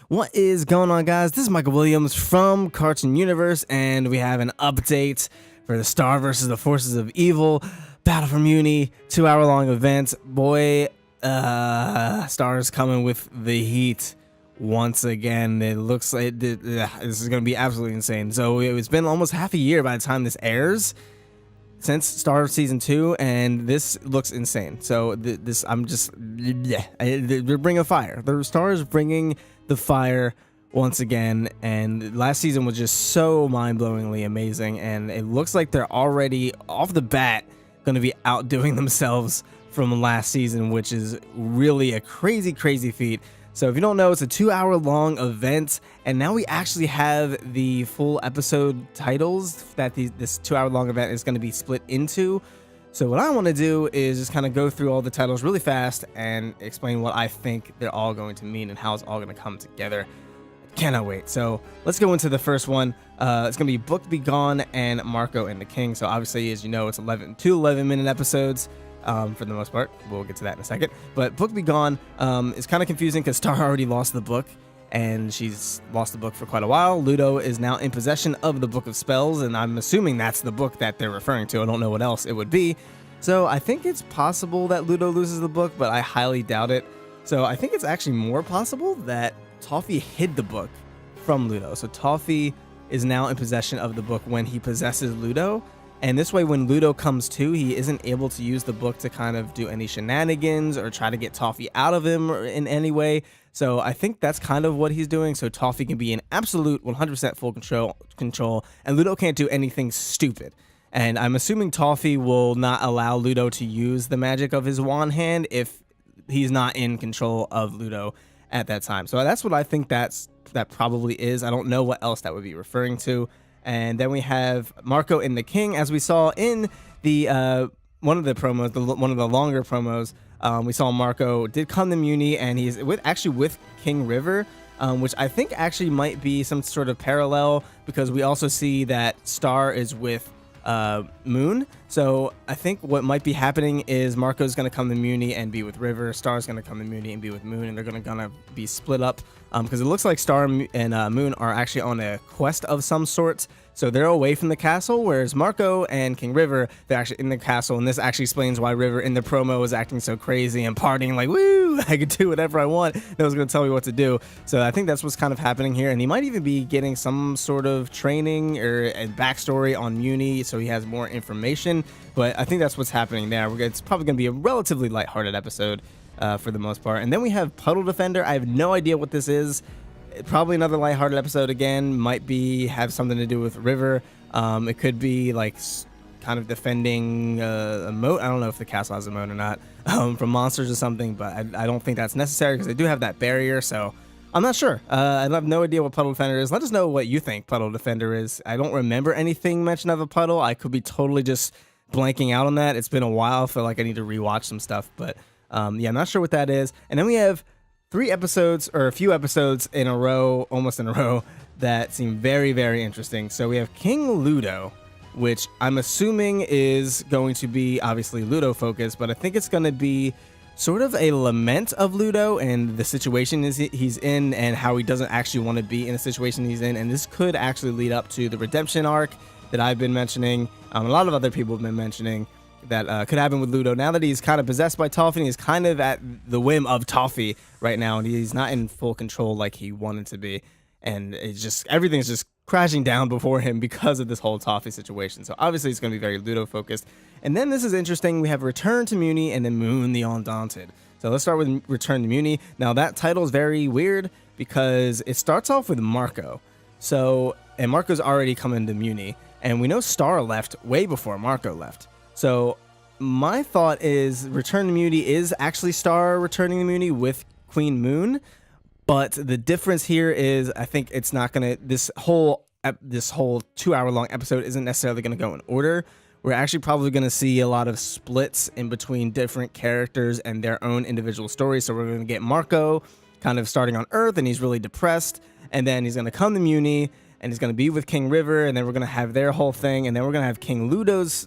What is going on, guys? This is Michael Williams from Cartoon Universe, and we have an update for the Star versus the Forces of Evil Battle for Mewni 2-hour long event. Boy, Star's coming with the heat once again. It looks like this is going to be absolutely insane. So it's been almost half a year by the time this airs since Star Season 2, and this looks insane. So they're bringing fire. The Star is bringing the fire once again, and last season was just so mind-blowingly amazing, and it looks like they're already off the bat going to be outdoing themselves from last season, which is really a crazy feat. So if you don't know, it's a 2-hour long event, and now we actually have the full episode titles that this 2-hour long event is going to be split into. So what I want to do is just kind of go through all the titles really fast and explain what I think they're all going to mean and how it's all going to come together. Cannot wait. So let's go into the first one. It's going to be Book Be Gone and Marco and the King. So obviously, as you know, it's 2 11-minute episodes. For the most part, we'll get to that in a second. But Book Be Gone is kind of confusing because Star already lost the book, and she's lost the book for quite a while. Ludo is now in possession of the Book of Spells, and I'm assuming that's the book that they're referring to. I don't know what else it would be. So I think it's possible that Ludo loses the book, but I highly doubt it. So I think it's actually more possible that Toffee hid the book from Ludo. So Toffee is now in possession of the book when he possesses Ludo. And this way, when Ludo comes to, he isn't able to use the book to kind of do any shenanigans or try to get Toffee out of him or in any way. So I think that's kind of what he's doing. So Toffee can be in absolute 100% full control, and Ludo can't do anything stupid. And I'm assuming Toffee will not allow Ludo to use the magic of his wand hand if he's not in control of Ludo at that time. So that's what I think that probably is. I don't know what else that would be referring to. And then we have Marco and the King, as we saw in the one of the promos, one of the longer promos. We saw Marco did come to Mewni, and he's with King River, which I think actually might be some sort of parallel, because we also see that Star is with Moon. So I think what might be happening is Marco's going to come to Mewni and be with River. Star's going to come to Mewni and be with Moon, and they're going to be split up because it looks like Star and Moon are actually on a quest of some sort. So they're away from the castle, whereas Marco and King River, they're actually in the castle, and this actually explains why River in the promo was acting so crazy and partying like, woo, I could do whatever I want. That was going to tell me what to do. So I think that's what's kind of happening here, and he might even be getting some sort of training or a backstory on Mewni, so he has more information, but I think that's what's happening there. It's probably going to be a relatively lighthearted episode for the most part. And then we have Puddle Defender. I have no idea what this is. Probably another lighthearted episode again. Might have something to do with River. It could be like kind of defending a moat. I don't know if the castle has a moat or not from monsters or something, but I don't think that's necessary because they do have that barrier. So I'm not sure. I have no idea what Puddle Defender is. Let us know what you think Puddle Defender is. I don't remember anything mentioned of a puddle. I could be totally just blanking out on that. It's been a while. I feel like I need to rewatch some stuff, but yeah, I'm not sure what that is. And then we have a few episodes in a row, almost in a row, that seem very interesting. So we have King Ludo, which I'm assuming is going to be obviously Ludo focused, but I think it's going to be sort of a lament of Ludo and the situation he's in and how he doesn't actually want to be in the situation he's in. And this could actually lead up to the redemption arc that I've been mentioning. A lot of other people have been mentioning that could happen with Ludo now that he's kind of possessed by Toffee, and he's kind of at the whim of Toffee right now, and he's not in full control like he wanted to be, and everything's just crashing down before him because of this whole Toffee situation. So obviously it's going to be very Ludo focused. And then this is interesting. We have Return to Mewni and then Moon the Undaunted. So let's start with Return to Mewni. Now that title is very weird because it starts off with Marco. And Marco's already coming to Mewni, and we know Star left way before Marco left. So my thought is Return to Mewni is actually Star returning to Mewni with Queen Moon, but the difference here is I think it's not gonna this whole 2-hour long episode isn't necessarily gonna go in order. We're actually probably gonna see a lot of splits in between different characters and their own individual stories. So we're gonna get Marco kind of starting on Earth, and he's really depressed, and then he's gonna come to Mewni, and he's going to be with King River, and then we're going to have their whole thing, and then we're going to have King Ludo's,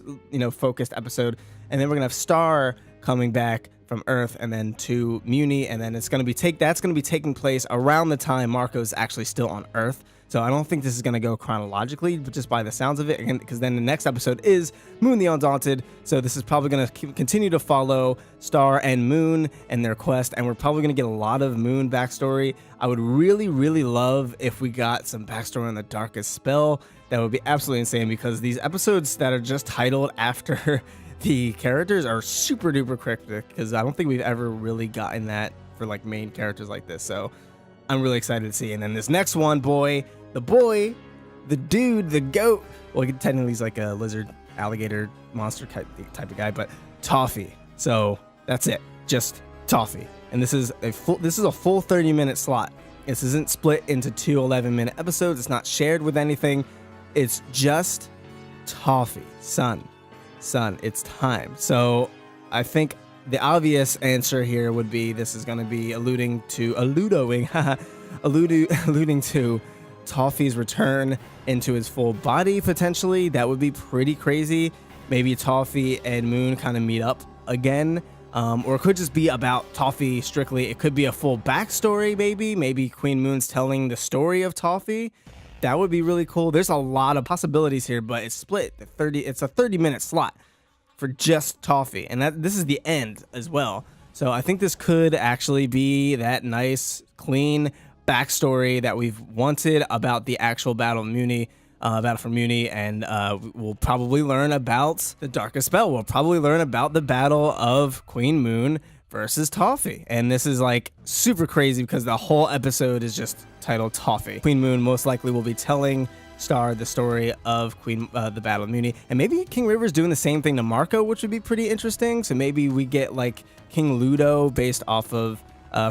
focused episode, and then we're going to have Star coming back from Earth and then to Mewni, and then it's going to be taking place around the time Marco's actually still on Earth. So I don't think this is going to go chronologically, but just by the sounds of it, because then the next episode is Moon the Undaunted. So this is probably going to continue to follow Star and Moon and their quest, and we're probably going to get a lot of Moon backstory. I would really, really love if we got some backstory on the Darkest Spell. That would be absolutely insane, because these episodes that are just titled after the characters are super duper cryptic, because I don't think we've ever really gotten that for like main characters like this. So I'm really excited to see. And then this next one, the dude, the goat. Well, technically he's like a lizard, alligator, monster type of guy, but Toffee. So that's it, just Toffee. And this is a full 30-minute slot. This isn't split into two 11-minute episodes. It's not shared with anything. It's just Toffee. Son, it's time. So I think the obvious answer here would be this is going to be alluding to Toffee's return into his full body, potentially. That would be pretty crazy. Maybe Toffee and Moon kind of meet up again, or it could just be about Toffee strictly. It could be a full backstory, maybe Queen Moon's telling the story of Toffee. That would be really cool. There's a lot of possibilities here, but it's split. It's a 30-minute slot for just Toffee, and this is the end as well. So I think this could actually be that nice, clean backstory that we've wanted about the actual battle for Mewni, and we'll probably learn about the Darkest Spell. We'll probably learn about the battle of Queen Moon versus Toffee, and this is like super crazy because the whole episode is just titled Toffee. Queen Moon most likely will be telling Star the story of the Battle of Mewni, and maybe King River's doing the same thing to Marco, which would be pretty interesting. So maybe we get like King Ludo based off of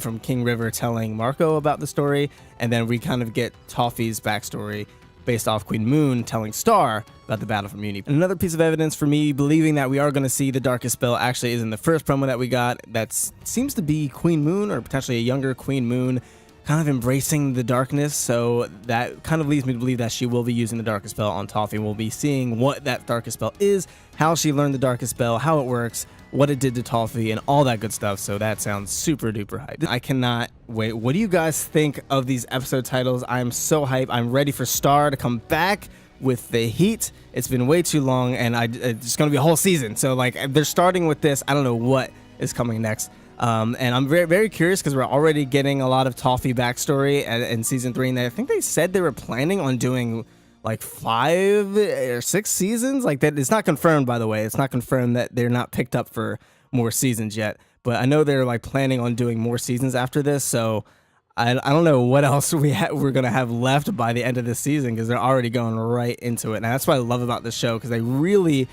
from King River telling Marco about the story, and then we kind of get Toffee's backstory based off Queen Moon telling Star about the Battle for Mewni. And another piece of evidence for me believing that we are going to see the Darkest Spell actually is in the first promo that we got. That seems to be Queen Moon, or potentially a younger Queen Moon, kind of embracing the darkness. So that kind of leads me to believe that she will be using the Darkest Spell on Toffee. We'll be seeing what that Darkest Spell is, how she learned the Darkest Spell, how it works, what it did to Toffee, and all that good stuff. So that sounds super duper hyped. I cannot wait. What do you guys think of these episode titles? I'm so hyped. I'm ready for Star to come back with the heat. It's been way too long, and it's going to be a whole season. So like they're starting with this. I don't know what is coming next. And I'm very, very curious because we're already getting a lot of Toffee backstory in season 3, and I think they said they were planning on doing like 5 or 6 seasons. Like that, it's not confirmed, by the way. It's not confirmed that they're not picked up for more seasons yet. But I know they're like planning on doing more seasons after this. So I don't know what else we're gonna have left by the end of this season, because they're already going right into it. And that's what I love about this show, because they really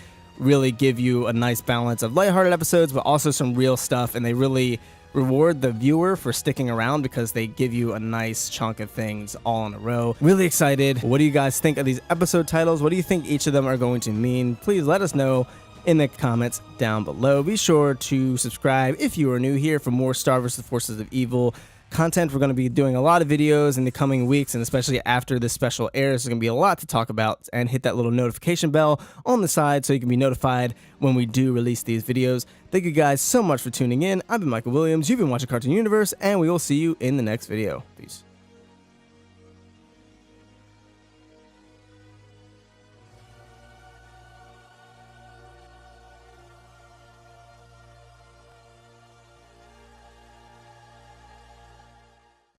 give you a nice balance of lighthearted episodes, but also some real stuff, and they really reward the viewer for sticking around because they give you a nice chunk of things all in a row. Really excited. What do you guys think of these episode titles? What do you think each of them are going to mean? Please let us know in the comments down below. Be sure to subscribe if you are new here for more Star vs. Forces of Evil content. We're going to be doing a lot of videos in the coming weeks, and especially after this special airs, there's going to be a lot to talk about. And hit that little notification bell on the side so you can be notified when we do release these videos. Thank you guys so much for tuning in. I've been Michael Williams. You've been watching Cartoon Universe, and we will see you in the next video. Peace.